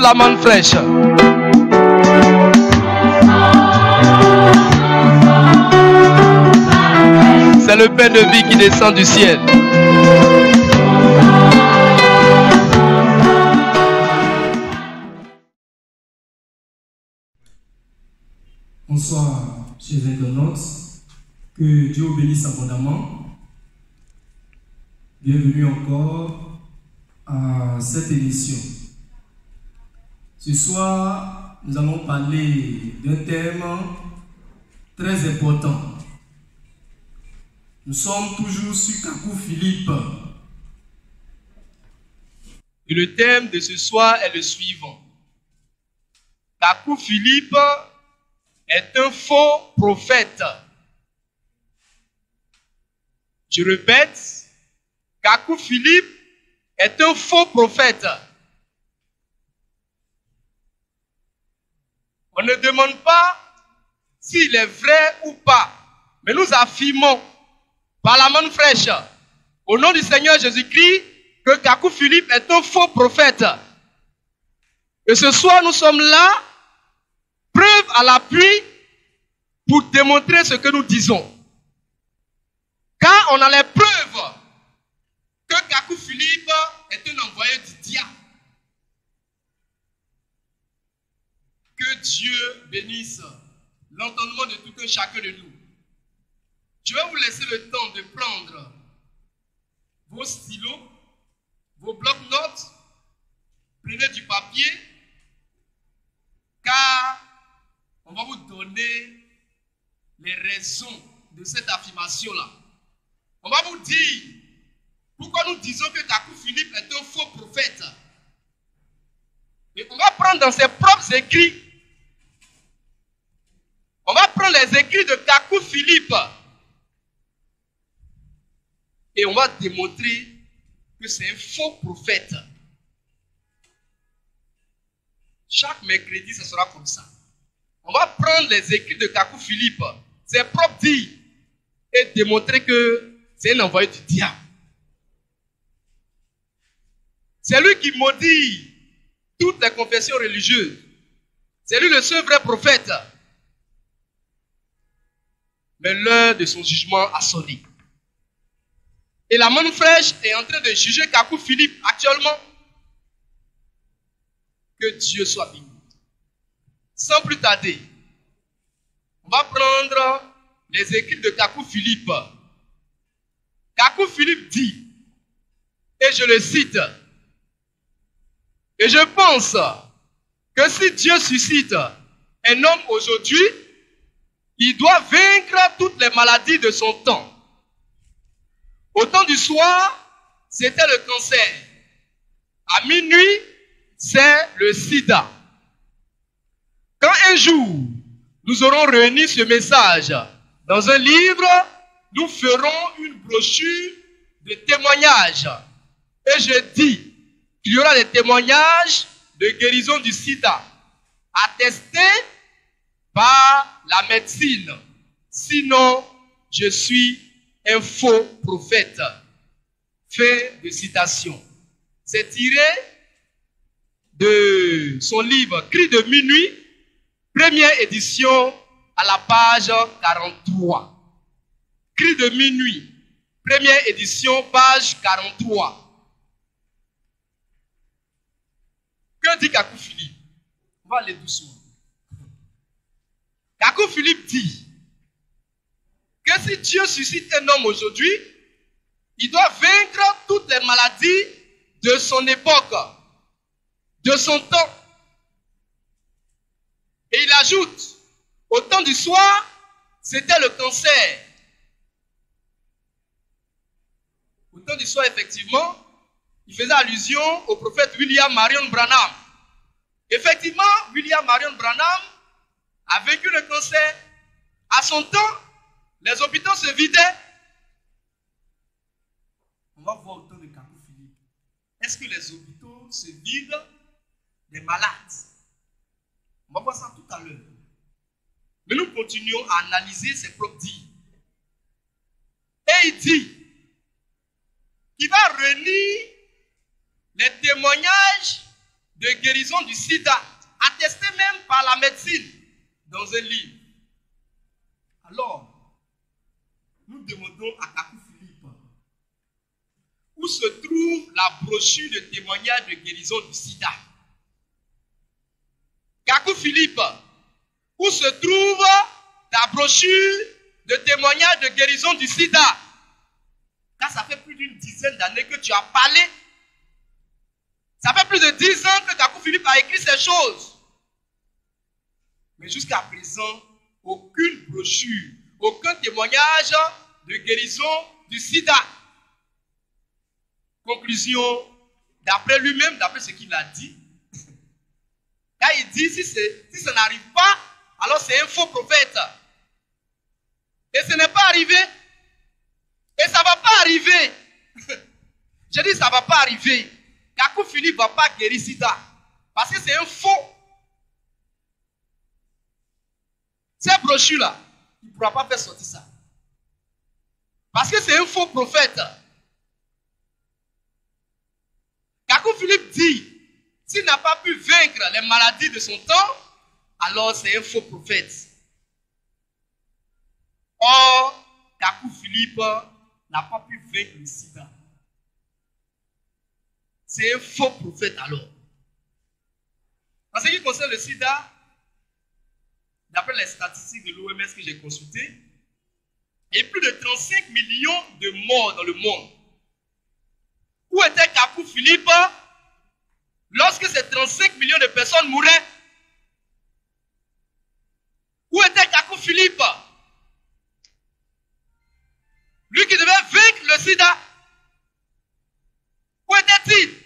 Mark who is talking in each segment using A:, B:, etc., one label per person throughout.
A: la manne fraîche. C'est le pain de vie qui descend du ciel.
B: Bonsoir, chers internautes. Que Dieu vous bénisse abondamment. Bienvenue encore à cette émission. Ce soir, nous allons parler d'un thème très important. Nous sommes toujours sur Kakou Philippe.
A: Et le thème de ce soir est le suivant. Kakou Philippe est un faux prophète. Je répète, Kakou Philippe est un faux prophète. On ne demande pas s'il est vrai ou pas, mais nous affirmons par la main fraîche, au nom du Seigneur Jésus-Christ, que Kakou Philippe est un faux prophète. Et ce soir, nous sommes là, preuve à l'appui, pour démontrer ce que nous disons. Car on a les preuves que Kakou Philippe est un envoyé du diable. Que Dieu bénisse l'entendement de tout un chacun de nous. Je vais vous laisser le temps de prendre vos stylos, vos blocs-notes, prenez du papier, car on va vous donner les raisons de cette affirmation-là. On va vous dire pourquoi nous disons que Kakou Philippe est un faux prophète. Et on va prendre dans ses propres écrits, on va prendre les écrits de Kakou Philippe et on va démontrer que c'est un faux prophète. Chaque mercredi, ce sera comme ça. On va prendre les écrits de Kakou Philippe, ses propres dires, et démontrer que c'est un envoyé du diable. C'est lui qui maudit toutes les confessions religieuses. C'est lui le seul vrai prophète. Mais l'heure de son jugement a sonné. Et la manne fraîche est en train de juger Kakou Philippe actuellement. Que Dieu soit béni. Sans plus tarder, on va prendre les écrits de Kakou Philippe. Kakou Philippe dit, et je le cite, et je pense que si Dieu suscite un homme aujourd'hui, il doit vaincre toutes les maladies de son temps. Au temps du soir, c'était le cancer. À minuit, c'est le sida. Quand un jour, nous aurons réuni ce message dans un livre, nous ferons une brochure de témoignages. Et je dis qu'il y aura des témoignages de guérison du sida attestés par la médecine. Sinon, je suis un faux prophète. Fin de citation. C'est tiré de son livre Cris de minuit, première édition à la page 43. Cris de minuit, première édition, page 43. Que dit Kakou Philippe? On va aller doucement. Kakou Philippe dit que si Dieu suscite un homme aujourd'hui, il doit vaincre toutes les maladies de son époque, de son temps. Et il ajoute, au temps du soir, c'était le cancer. Au temps du soir, effectivement, il faisait allusion au prophète William Marion Branham. Effectivement, William Marion Branham a vaincu le cancer. À son temps, les hôpitaux se vidaient. On va voir au temps de Kakou Philippe. Est-ce que les hôpitaux se vident des malades? On va voir ça tout à l'heure. Mais nous continuons à analyser ses propres dires. Et il dit qu'il va réunir les témoignages de guérison du sida, attesté même par la médecine dans un livre. Alors, nous demandons à Kakou Philippe où se trouve la brochure de témoignage de guérison du sida. Kakou Philippe, où se trouve la brochure de témoignage de guérison du sida? Car ça fait plus d'une dizaine d'années que tu as parlé. Ça fait plus de 10 ans que Kakou Philippe a écrit ces choses. Mais jusqu'à présent, aucune brochure, aucun témoignage de guérison du sida. Conclusion, d'après lui-même, d'après ce qu'il a dit, quand il dit si ça n'arrive pas, alors c'est un faux prophète. Et ce n'est pas arrivé. Et ça ne va pas arriver. Je dis ça ne va pas arriver. Kakou Philippe ne va pas guérir sida. Parce que c'est un faux. Ces brochures-là, il ne pourra pas faire sortir ça. Parce que c'est un faux prophète. Kakou Philippe dit, s'il n'a pas pu vaincre les maladies de son temps, alors c'est un faux prophète. Or, Kakou Philippe n'a pas pu vaincre le sida. C'est un faux prophète alors. En ce qui concerne le sida, d'après les statistiques de l'OMS que j'ai consultées, il y a plus de 35 millions de morts dans le monde. Où était Kakou Philippe lorsque ces 35 millions de personnes mouraient? Où était Kakou Philippe? Lui qui devait vaincre le sida. Où était-il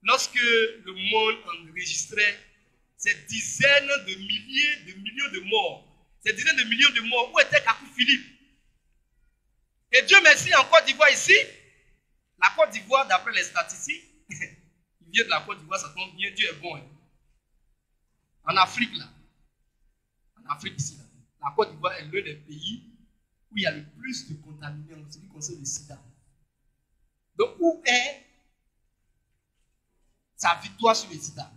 A: lorsque le monde enregistrait ces dizaines de millions de morts? Ces dizaines de millions de morts, où était Kakou Philippe? Et Dieu merci, en Côte d'Ivoire ici, la Côte d'Ivoire, d'après les statistiques, il vient de la Côte d'Ivoire, ça tombe bien, Dieu est bon. Hein. En Afrique, là, en Afrique ici, là, la Côte d'Ivoire est l'un des pays où il y a le plus de contaminés en ce qui concerne le sida. Donc, où est sa victoire sur le sida?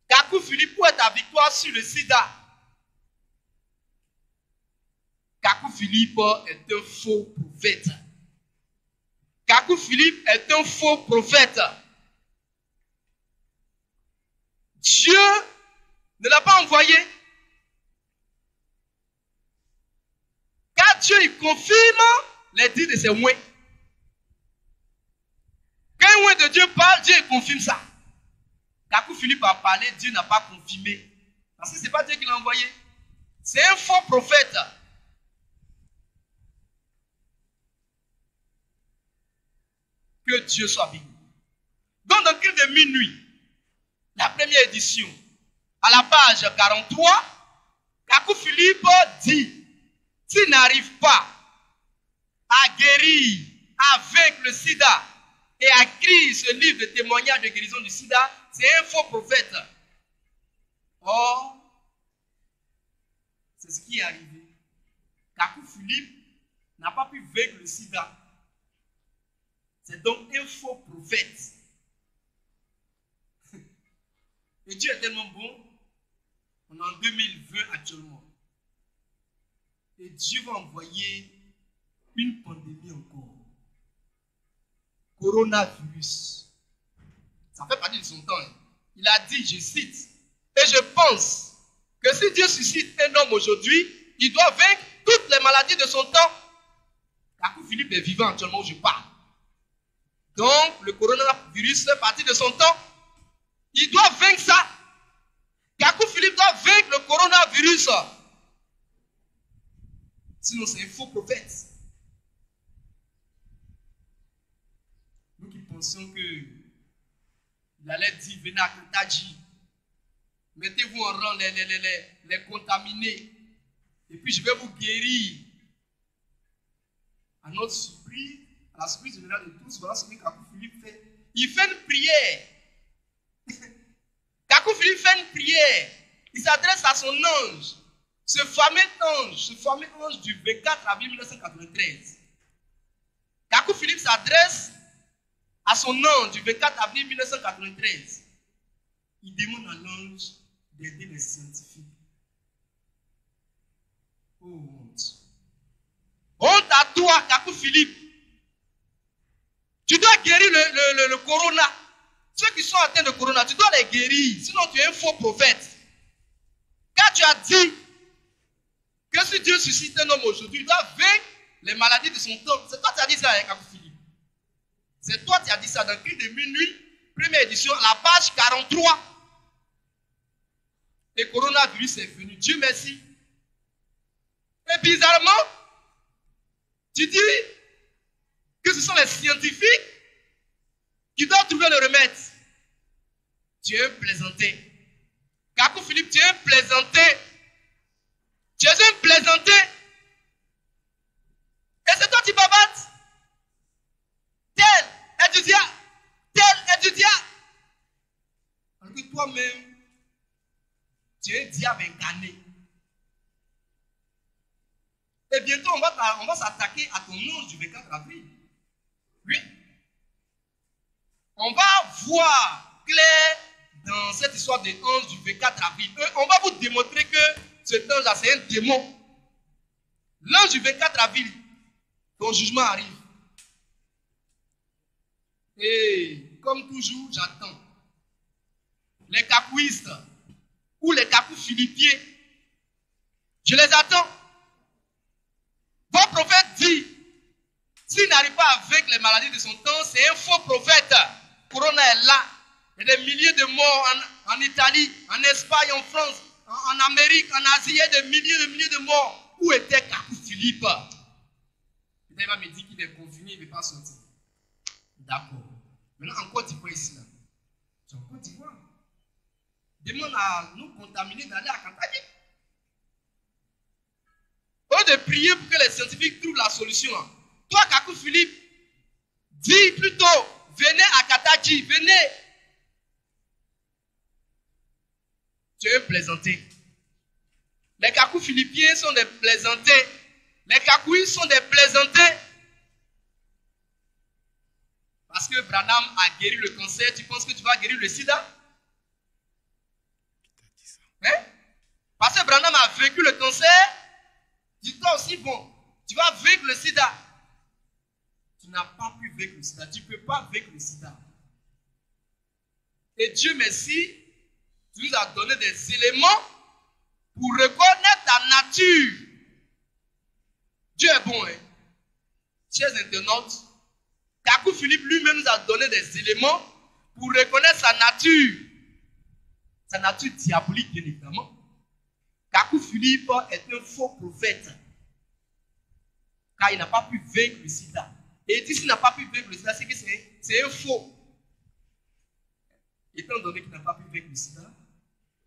A: Kakou Philippe, où est ta victoire sur le sida? Kakou Philippe est un faux prophète. Kakou Philippe est un faux prophète. Dieu ne l'a pas envoyé. Car Dieu, il confirme les dits de ses ouins. Quand un ouin de Dieu parle, Dieu confirme ça. Kakou Philippe a parlé, Dieu n'a pas confirmé. Parce que ce n'est pas Dieu qui l'a envoyé. C'est un faux prophète. Que Dieu soit béni. Donc, dans le culte de minuit, la première édition, à la page 43, Kakou Philippe dit, s'il n'arrive pas à guérir, à vaincre le sida et à écrire ce livre de témoignage de guérison du sida, c'est un faux prophète. Or, c'est ce qui est arrivé. Kakou Philippe n'a pas pu vaincre le sida. C'est donc un faux prophète. Et Dieu est tellement bon. On est en 2020 actuellement. Et Dieu va envoyer une pandémie encore. Coronavirus. Ça fait partie de son temps. Il a dit, je cite, et je pense que si Dieu suscite un homme aujourd'hui, il doit vaincre toutes les maladies de son temps. Kakou Philippe est vivant actuellement où je parle. Donc, le coronavirus fait partie de son temps. Il doit vaincre ça. Kakou Philippe doit vaincre le coronavirus. Sinon, c'est un faux prophète. Nous qui pensions qu'il allait dire, venez à Kantadji, mettez-vous en rang les contaminés, et puis je vais vous guérir. À notre surprise, à la surprise générale de tous, voilà ce que Kakou Philippe fait. Il fait une prière. Kakou Philippe fait une prière. Il s'adresse à son ange. Ce fameux ange du 24 avril 1993. Kakou Philippe s'adresse à son ange du 24 avril 1993.
C: il demande à l'ange d'aider les scientifiques. Oh, honte.
A: Honte à toi, Kakou Philippe. Tu dois guérir le corona. Ceux qui sont atteints de corona, tu dois les guérir. Sinon, tu es un faux prophète. Car tu as dit que si Dieu suscite un homme aujourd'hui, il doit vaincre les maladies de son temps. C'est toi qui as dit ça, Kakou Philippe. C'est toi qui as dit ça dans le cri de minuit, première édition, la page 43. Le coronavirus est venu. Dieu merci. Et bizarrement, tu dis que ce sont les scientifiques qui doivent trouver le remède. Tu es un plaisantin. Kakou Philippe, tu es un plaisantin. Tu es un plaisantin. Et c'est toi qui babates. Tel étudiant. Alors que toi-même, tu es un diable incarné. Et bientôt, on va s'attaquer à ton ange du 24 avril. Oui. On va voir clair dans cette histoire de ange du 24 avril. On va vous démontrer que cet ange-là, c'est un démon. L'ange du 24 avril, ton jugement arrive. Et comme toujours, j'attends. Les kakouistes ou les kakou philippiens, je les attends. Votre prophète dit, s'il n'arrive pas à vaincre les maladies de son temps, c'est un faux prophète. Corona est là. Il y a des milliers de morts en Italie, en Espagne, en France, en Amérique, en Asie. Il y a des milliers de morts. Où était Kakou Philippe? Il va me dire qu'il est confiné, il ne veut pas sortir. D'accord. Maintenant, en Côte d'Ivoire ici, là. C'est en Côte d'Ivoire. Demande à nous contaminer d'aller à Kantagi. Au lieu de prier pour que les scientifiques trouvent la solution. Toi, Kakou Philippe, dis plutôt, venez à Kataji, venez. Tu es un plaisantin. Les Kakou philippiens sont des plaisantins. Les Kakouis sont des plaisantins. Parce que Branham a guéri le cancer, tu penses que tu vas guérir le sida? Hein? Parce que Branham a vaincu le cancer, dis-toi aussi, bon, tu vas vaincre le sida. Tu n'as pas pu vaincre le sida. Tu ne peux pas vaincre le sida. Et Dieu merci, tu nous as donné des éléments pour reconnaître ta nature. Dieu est bon, hein? Chers internautes, Kakou Philippe lui-même nous a donné des éléments pour reconnaître sa nature. Sa nature diabolique, bien évidemment. Kakou Philippe est un faux prophète. Car il n'a pas pu vaincre le sida. Et il dit s'il n'a pas pu vaincre le sida, c'est que c'est un faux. Étant donné qu'il n'a pas pu vaincre le sida,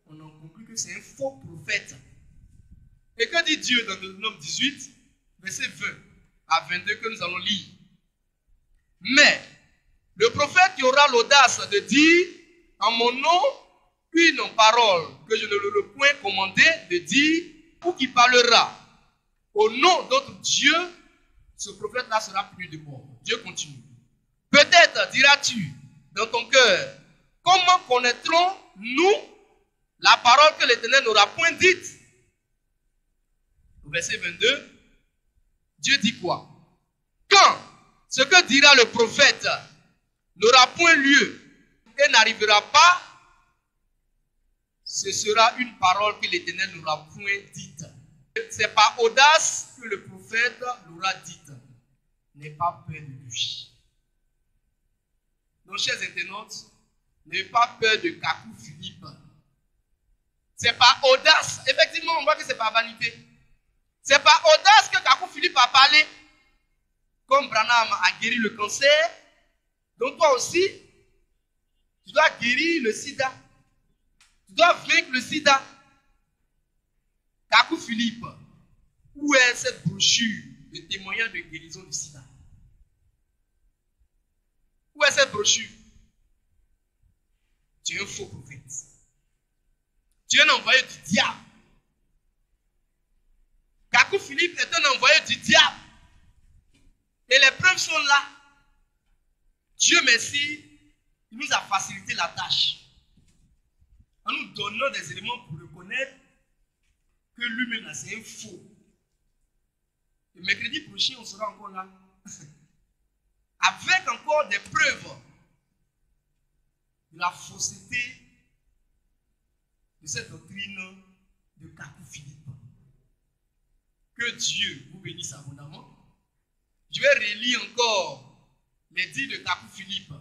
A: on en conclut que c'est un faux prophète. Et que dit Dieu dans Deutéronome 18, verset 20 à 22 que nous allons lire? Mais le prophète qui aura l'audace de dire en mon nom une parole que je ne leur ai point commandé de dire, ou qui parlera au nom d'autres dieux, ce prophète-là sera puni de mort. Dieu continue. Peut-être diras-tu dans ton cœur, comment connaîtrons-nous la parole que l'Éternel n'aura point dite? Au verset 22, Dieu dit quoi? Quand ce que dira le prophète n'aura point lieu et n'arrivera pas, ce sera une parole que l'Éternel n'aura point dite. C'est par audace que le prophète l'aura dite. N'aie pas peur de lui. Donc, chers internautes, n'ayez pas peur de Kakou Philippe. C'est par audace. Effectivement, on voit que c'est par vanité. C'est par audace que Kakou Philippe a parlé. Comme Branham a guéri le cancer, donc toi aussi, tu dois guérir le sida. Tu dois vaincre le sida. Kakou Philippe, où est cette brochure de témoignage de guérison du sida? Où est cette brochure? Tu es un faux prophète. Tu es un envoyé du diable. Kakou Philippe est un envoyé du diable. Et les preuves sont là. Dieu merci, il nous a facilité la tâche.
C: en nous donnant des éléments pour reconnaître que lui-même là c'est un faux. Le mercredi prochain, on sera encore là. Avec encore des preuves de la fausseté de cette doctrine de Kakou Philippe. Que Dieu vous bénisse abondamment. Je vais relire encore les dits de Kakou Philippe.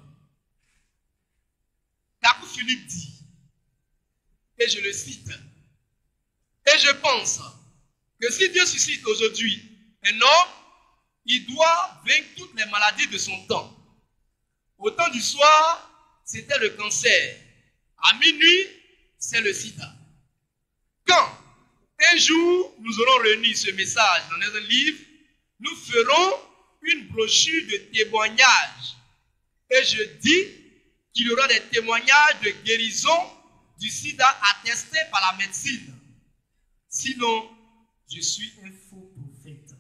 C: Kakou Philippe dit, et je le cite, et je pense que si Dieu suscite aujourd'hui un homme, il doit vaincre toutes les maladies de son temps. Au temps du soir, c'était le cancer. À minuit, c'est le sida. Quand un jour, nous aurons réuni ce message dans un livre, nous ferons une brochure de témoignages. Et je dis qu'il y aura des témoignages de guérison du sida attestés par la médecine. Sinon, je suis un faux prophète.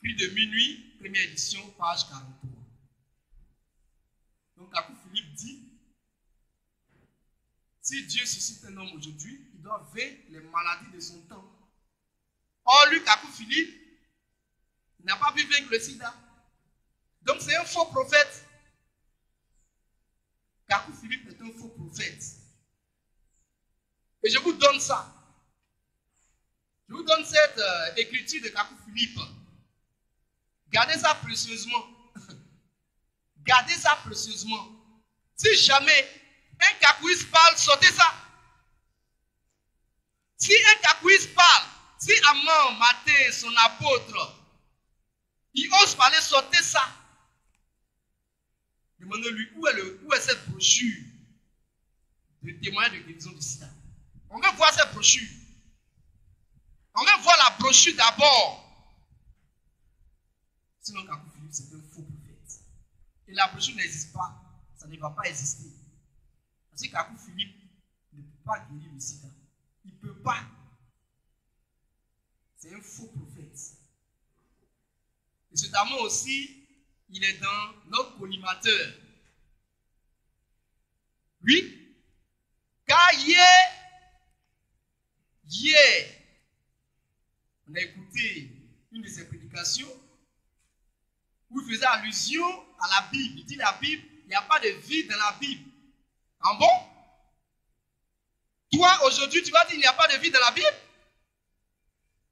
C: Cri de minuit, première édition, page 43. Donc, Kakou Philippe dit, si Dieu suscite un homme aujourd'hui, il doit vaincre les maladies de son temps. Or, lui, Kakou Philippe, n'a pas pu vaincre le sida. Donc, c'est un faux prophète. Kakou Philippe est un faux prophète. Et je vous donne ça. Je vous donne cette écriture de Kakou Philippe. Gardez ça précieusement. Gardez ça précieusement. Si jamais un kakouiste parle, sortez ça. Si un kakouiste parle, si Amman, Matin, son apôtre, il ose parler, sortez ça. Demandez-lui où est cette brochure de témoignage de guérison du sida. On veut voir cette brochure. On veut voir la brochure d'abord. Sinon, Kakou Philippe, c'est un faux prophète. Et la brochure n'existe pas. Ça ne va pas exister. Parce que Kakou Philippe ne peut pas guérir le sida. Il ne peut pas. C'est un faux prophète. Et cet amour aussi, il est dans notre collimateur. Oui. Car hier, on a écouté une de ses prédications où il faisait allusion à la Bible. Il dit la Bible, il n'y a pas de vide dans la Bible. Ah bon? Toi, aujourd'hui, tu vas dire qu'il n'y a pas de vide dans la Bible?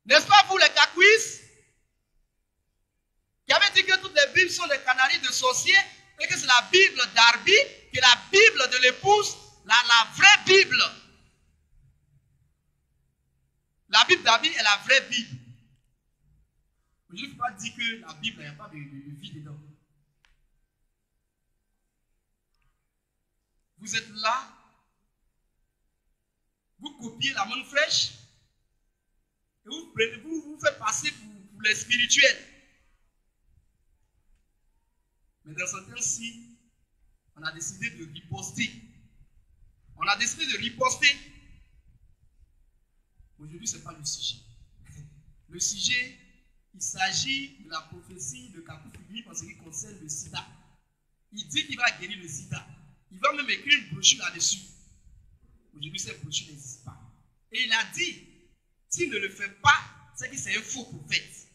C: N'est-ce pas vous, les kakouistes, qui avez dit que toutes les Bibles sont des canaries de sorciers et que c'est la Bible d'Arbi, qui est la Bible de l'épouse, la vraie Bible. La Bible d'Arbi est la vraie Bible. Je ne peux pas dire que la Bible, il n'y a pas de vie dedans. Vous êtes là, vous copiez la manne fraîche et vous faites passer pour les spirituels. Mais dans ce temps-ci, on a décidé de riposter. On a décidé de riposter. Aujourd'hui, ce n'est pas le sujet. Le sujet, il s'agit de la prophétie de Kakou Philippe en ce qui concerne le sida. Il dit qu'il va guérir le sida. Il va même écrire une brochure là-dessus. Aujourd'hui, cette brochure n'existe pas. Et il a dit, s'il ne le fait pas, c'est que c'est un faux prophète.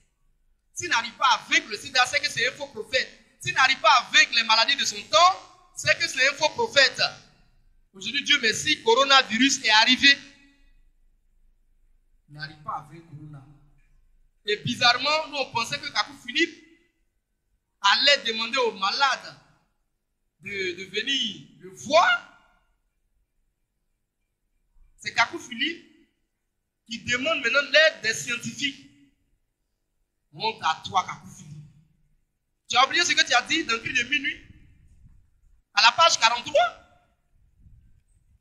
C: S'il n'arrive pas à vaincre le sida, c'est que c'est un faux prophète. S'il n'arrive pas à vaincre les maladies de son temps, c'est que c'est un faux prophète. Aujourd'hui, Dieu merci, coronavirus est arrivé. Il n'arrive pas à vaincre Corona. Et bizarrement, nous on pensait que Kakou Philippe allait demander aux malades de venir le voir. C'est Kakou Philippe qui demande maintenant l'aide des scientifiques. Monte à toi, Kakou Philippe. Tu as oublié ce que tu as dit dans le cri de minuit? À la page 43?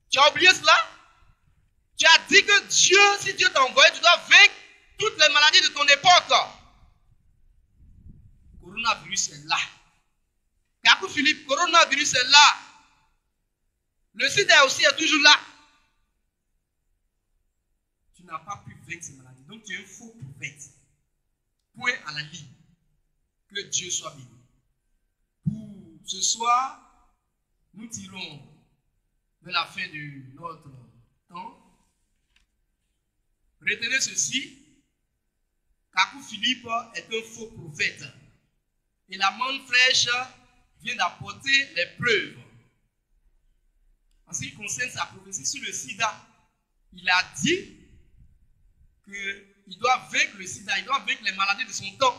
C: Tu as oublié cela? Tu as dit que Dieu, si Dieu t'a envoyé, tu dois vaincre toutes les maladies de ton époque. Coronavirus est là. Kakou Philippe, coronavirus est là. Le sida aussi est toujours là. Tu n'as pas pu vaincre ces maladies. Donc tu es un faux prophète. Point à la ligne. Que Dieu soit béni. Pour ce soir, nous tirons vers la fin de notre temps. Retenez ceci. Kakou Philippe est un faux prophète. Et la manne fraîche vient d'apporter les preuves. En ce qui concerne sa prophétie sur le sida, il a dit qu'il doit vaincre le sida, il doit vaincre les maladies de son temps.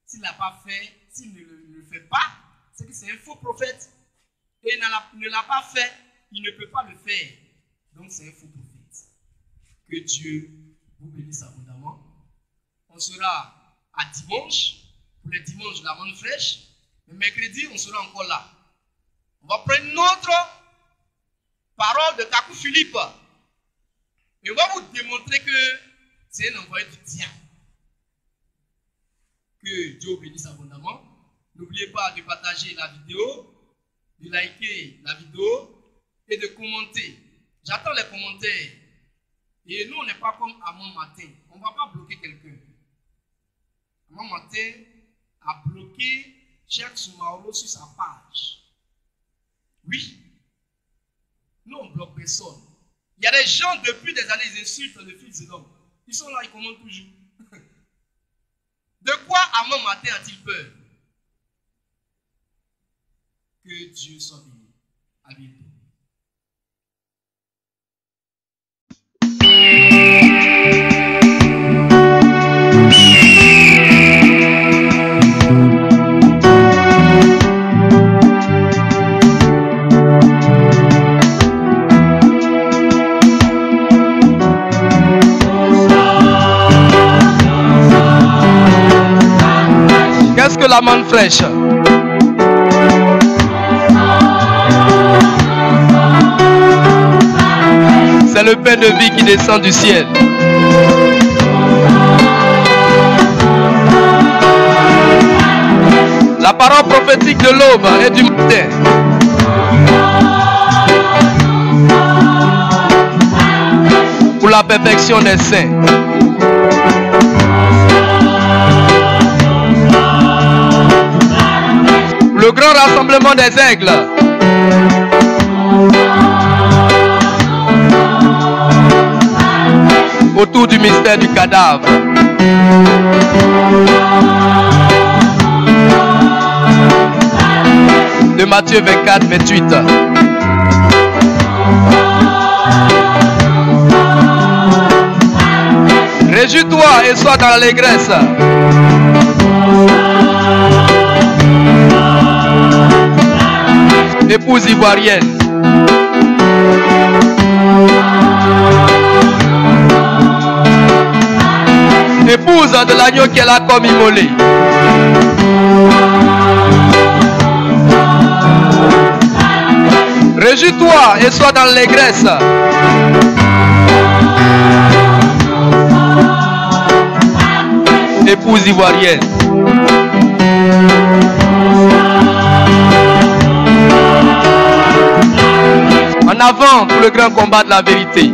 C: S'il n'a pas fait, s'il ne le fait pas, c'est que c'est un faux prophète. Et il ne l'a pas fait, il ne peut pas le faire. Donc c'est un faux prophète. Que Dieu vous bénisse abondamment. On sera à dimanche, pour les dimanches de la manne fraîche. Mais mercredi, on sera encore là. On va prendre notre parole de Kakou Philippe. Et on va vous démontrer que c'est un envoyé du diable. Que Dieu bénisse abondamment. N'oubliez pas de partager la vidéo, de liker la vidéo et de commenter. J'attends les commentaires. Et nous, on n'est pas comme Amon Matin. On ne va pas bloquer quelqu'un. Amon Matin a bloqué Cheikh Soumaoro sur sa page. Oui. Nous, on ne bloque personne. Il y a des gens, depuis des années, ils insultent le Fils de l'homme. Ils sont là, ils commentent toujours. De quoi Amon Matin a-t-il peur? Que Dieu soit béni. À bientôt.
A: Qu'est-ce que la manne fraîche? C'est le pain de vie qui descend du ciel. La parole prophétique de l'aube et du matin. Pour la perfection des saints. Le grand rassemblement des aigles. Autour du mystère du cadavre. De Matthieu 24, 28. Réjouis-toi et sois dans l'allégresse. Épouse ivoirienne. Épouse de l'agneau qu'elle a comme immolé. Réjouis-toi et sois dans l'allégresse. Épouse ivoirienne. En avant pour le grand combat de la vérité.